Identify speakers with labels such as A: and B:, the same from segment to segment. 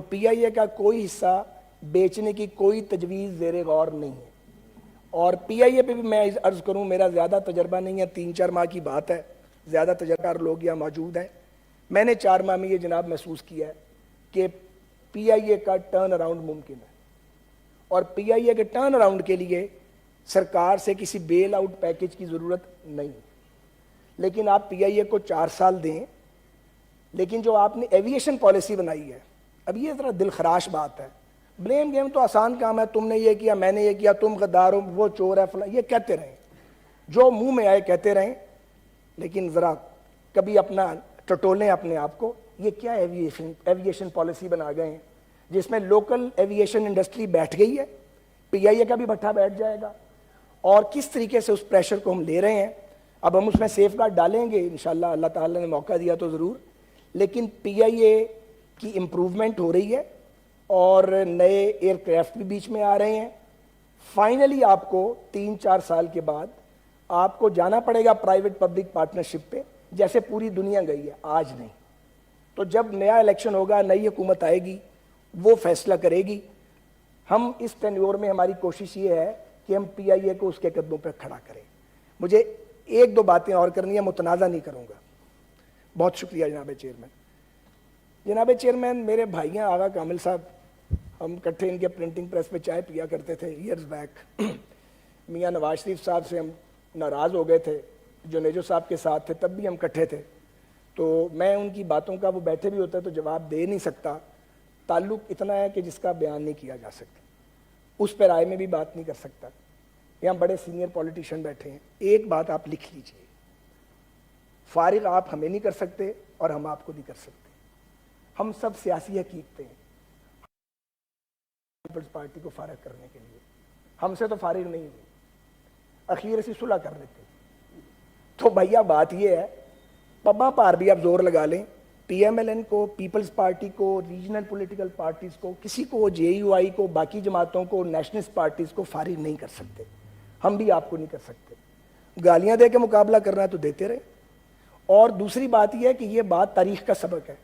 A: تو پی آئی اے کا کوئی حصہ بیچنے کی کوئی تجویز زیر غور نہیں ہے. اور پی آئی اے پہ بھی میں عرض کروں میرا زیادہ تجربہ نہیں ہے, 3-4 ماہ کی بات ہے, زیادہ تجربہ کار لوگ یہاں موجود ہیں. میں نے 4 ماہ میں یہ جناب محسوس کیا ہے کہ پی آئی اے کا ٹرن اراؤنڈ ممکن ہے, اور پی آئی اے کے ٹرن اراؤنڈ کے لیے سرکار سے کسی بیل آؤٹ پیکج کی ضرورت نہیں. لیکن آپ پی آئی اے کو 4 سال دیں, لیکن جو آپ نے ایویشن پالیسی بنائی ہے, اب یہ ذرا دل خراش بات ہے. بلیم گیم تو آسان کام ہے, تم نے یہ کیا, میں نے یہ کیا, تم غدار ہو, وہ چور ہے, فلاں, یہ کہتے رہیں, جو منہ میں آئے کہتے رہیں, لیکن ذرا کبھی اپنا ٹٹولیں اپنے آپ کو. یہ کیا ایویشن پالیسی بنا گئے ہیں جس میں لوکل ایویشن انڈسٹری بیٹھ گئی ہے, پی آئی اے کا بھی بھٹا بیٹھ جائے گا, اور کس طریقے سے اس پریشر کو ہم لے رہے ہیں. اب ہم اس میں سیف گارڈ ڈالیں گے انشاءاللہ, اللہ تعالیٰ نے موقع دیا تو ضرور, لیکن پی آئی اے کی امپروومنٹ ہو رہی ہے اور نئے ایئر کرافٹ بھی بیچ میں آ رہے ہیں. فائنلی آپ کو 3-4 سال کے بعد آپ کو جانا پڑے گا پرائیویٹ پبلک پارٹنرشپ پہ, جیسے پوری دنیا گئی ہے, آج نہیں. تو جب نیا الیکشن ہوگا, نئی حکومت آئے گی, وہ فیصلہ کرے گی. ہم اس ٹینیور میں ہماری کوشش یہ ہے کہ ہم پی آئی اے کو اس کے قدموں پہ کھڑا کریں. مجھے 1-2 باتیں اور کرنی ہے, متنازع نہیں کروں گا. بہت شکریہ جناب چیئرمین. جناب چیئرمین, میرے بھائی ہیں آغا کامل صاحب, ہم کٹھے ان کے پرنٹنگ پریس پہ چائے پیا کرتے تھے ایئرز بیک. میاں نواز شریف صاحب سے ہم ناراض ہو گئے تھے, جنیجو صاحب کے ساتھ تھے, تب بھی ہم کٹھے تھے. تو میں ان کی باتوں کا, وہ بیٹھے بھی ہوتا تو جواب دے نہیں سکتا. تعلق اتنا ہے کہ جس کا بیان نہیں کیا جا سکتا, اس پہ رائے میں بھی بات نہیں کر سکتا. یہاں بڑے سینئر پولیٹیشین بیٹھے ہیں. ایک بات آپ لکھ لیجئے, فارغ آپ ہمیں نہیں کر سکتے اور ہم آپ کو نہیں کر سکتے. ہم سب سیاسی حقیقتیں ہیں. پیپلز پارٹی کو فارغ کرنے کے لیے ہم سے تو فارغ نہیں ہوئی, اخیر سے صلح کر لیتے. تو بھیا بات یہ ہے, پبا پار بھی آپ زور لگا لیں, پی ایم ایل این کو, پیپلز پارٹی کو, ریجنل پولیٹیکل پارٹیز کو, کسی کو, جے یو آئی کو, باقی جماعتوں کو, نیشنلسٹ پارٹیز کو فارغ نہیں کر سکتے. ہم بھی آپ کو نہیں کر سکتے. گالیاں دے کے مقابلہ کرنا ہے تو دیتے رہے. اور دوسری بات یہ ہے کہ یہ بات تاریخ کا سبق ہے,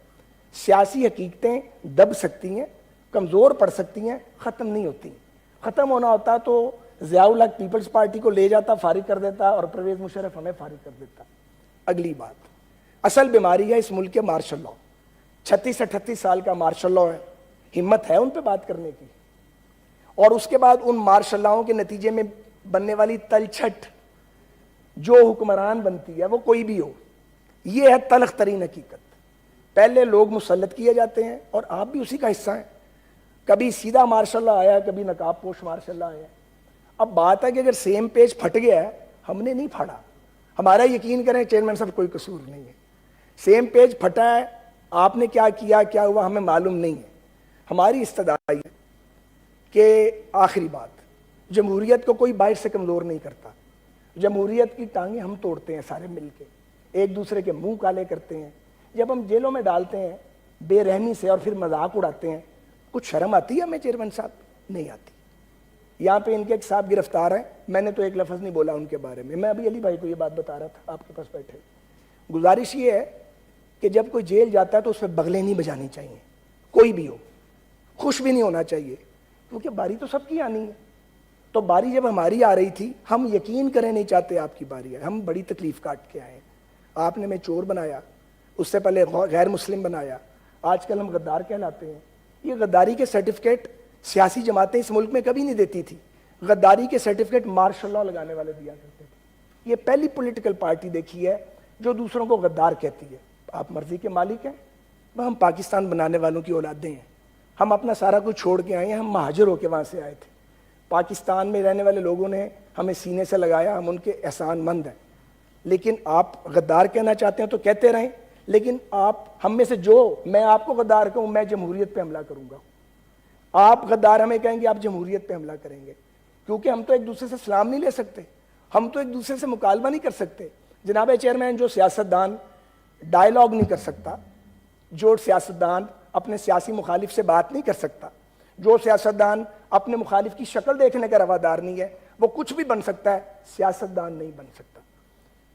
A: سیاسی حقیقتیں دب سکتی ہیں, کمزور پڑ سکتی ہیں, ختم نہیں ہوتی. ختم ہونا ہوتا تو ضیاء الحق پیپلز پارٹی کو لے جاتا, فارغ کر دیتا, اور پرویز مشرف ہمیں فارغ کر دیتا. اگلی بات, اصل بیماری ہے اس ملک کے مارشل لاء. 36-38 سال کا مارشل لاء ہے, ہمت ہے ان پہ بات کرنے کی. اور اس کے بعد ان مارشل لاؤں کے نتیجے میں بننے والی تلچھٹ, جو حکمران بنتی ہے وہ کوئی بھی ہو, یہ ہے تلخ ترین حقیقت. پہلے لوگ مسلط کیے جاتے ہیں, اور آپ بھی اسی کا حصہ ہیں. کبھی سیدھا مارشل لاء آیا, کبھی نقاب پوش مارشل لاء آیا. اب بات ہے کہ اگر سیم پیج پھٹ گیا ہے, ہم نے نہیں پھاڑا. ہمارا یقین کریں چیئرمین صاحب کوئی قصور نہیں ہے. سیم پیج پھٹا ہے, آپ نے کیا کیا, کیا ہوا, ہمیں معلوم نہیں ہے. ہماری استدعائی ہے کہ آخری بات, جمہوریت کو کوئی باہر سے کمزور نہیں کرتا. جمہوریت کی ٹانگیں ہم توڑتے ہیں سارے مل کے, ایک دوسرے کے منہ کالے کرتے ہیں. جب ہم جیلوں میں ڈالتے ہیں بے رحمی سے اور پھر مذاق اڑاتے ہیں, کچھ شرم آتی ہے ہمیں چیئرمین صاحب؟ نہیں آتی. یہاں پہ ان کے ایک صاحب گرفتار ہیں, میں نے تو ایک لفظ نہیں بولا ان کے بارے میں. میں ابھی علی بھائی کو یہ بات بتا رہا تھا آپ کے پاس بیٹھے. گزارش یہ ہے کہ جب کوئی جیل جاتا ہے تو اس پہ بغلیں نہیں بجانی چاہیے, کوئی بھی ہو. خوش بھی نہیں ہونا چاہیے, کیونکہ باری تو سب کی آنی ہے. تو باری جب ہماری آ رہی تھی, ہم یقین کریں نہیں چاہتے آپ کی باری ہے, ہم بڑی تکلیف کاٹ کے آئے ہیں. آپ نے ہمیں چور بنایا, اس سے پہلے غیر مسلم بنایا, آج کل ہم غدار کہلاتے ہیں. یہ غداری کے سرٹیفکیٹ سیاسی جماعتیں اس ملک میں کبھی نہیں دیتی تھی. غداری کے سرٹیفکیٹ مارشل لاء لگانے والے دیا کرتے تھے. یہ پہلی پولیٹیکل پارٹی دیکھی ہے جو دوسروں کو غدار کہتی ہے. آپ مرضی کے مالک ہیں, ہم پاکستان بنانے والوں کی اولادیں ہیں. ہم اپنا سارا کچھ چھوڑ کے آئے ہیں, ہم مہاجر ہو کے وہاں سے آئے تھے. پاکستان میں رہنے والے لوگوں نے ہمیں سینے سے لگایا, ہم ان کے احسان مند ہیں. لیکن آپ غدار کہنا چاہتے ہیں تو کہتے رہیں, لیکن آپ ہم میں سے جو, میں آپ کو غدار کہوں, میں جمہوریت پہ حملہ کروں گا. آپ غدار ہمیں کہیں گے, آپ جمہوریت پہ حملہ کریں گے. کیونکہ ہم تو ایک دوسرے سے سلام نہیں لے سکتے, ہم تو ایک دوسرے سے مکالمہ نہیں کر سکتے. جناب چیئرمین, جو سیاستدان ڈائلاگ نہیں کر سکتا, جو سیاستدان اپنے سیاسی مخالف سے بات نہیں کر سکتا, جو سیاستدان اپنے مخالف کی شکل دیکھنے کا روادار نہیں ہے, وہ کچھ بھی بن سکتا ہے, سیاستدان نہیں بن سکتا.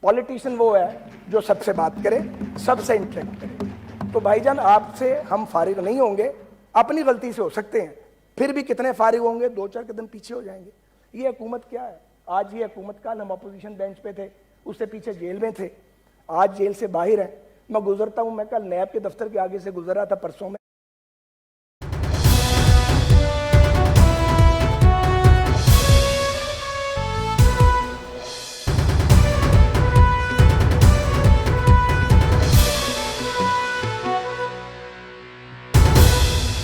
A: پولیٹیشین وہ ہے جو سب سے بات کرے, سب سے انٹریکٹ کرے. تو بھائی جان, آپ سے ہم فارغ نہیں ہوں گے, اپنی غلطی سے ہو سکتے ہیں، پھر بھی کتنے فارغ ہوں گے؟ 2-4 قدم پیچھے ہو جائیں گے۔ یہ حکومت کیا ہے؟ آج یہ حکومت، کل ہم اپوزیشن بینچ پہ تھے، اس سے پیچھے جیل میں تھے، آج جیل سے باہر ہیں۔ میں گزرتا ہوں، میں کل نیب کے دفتر کے آگے سے گزر رہا تھا پرسوں میں،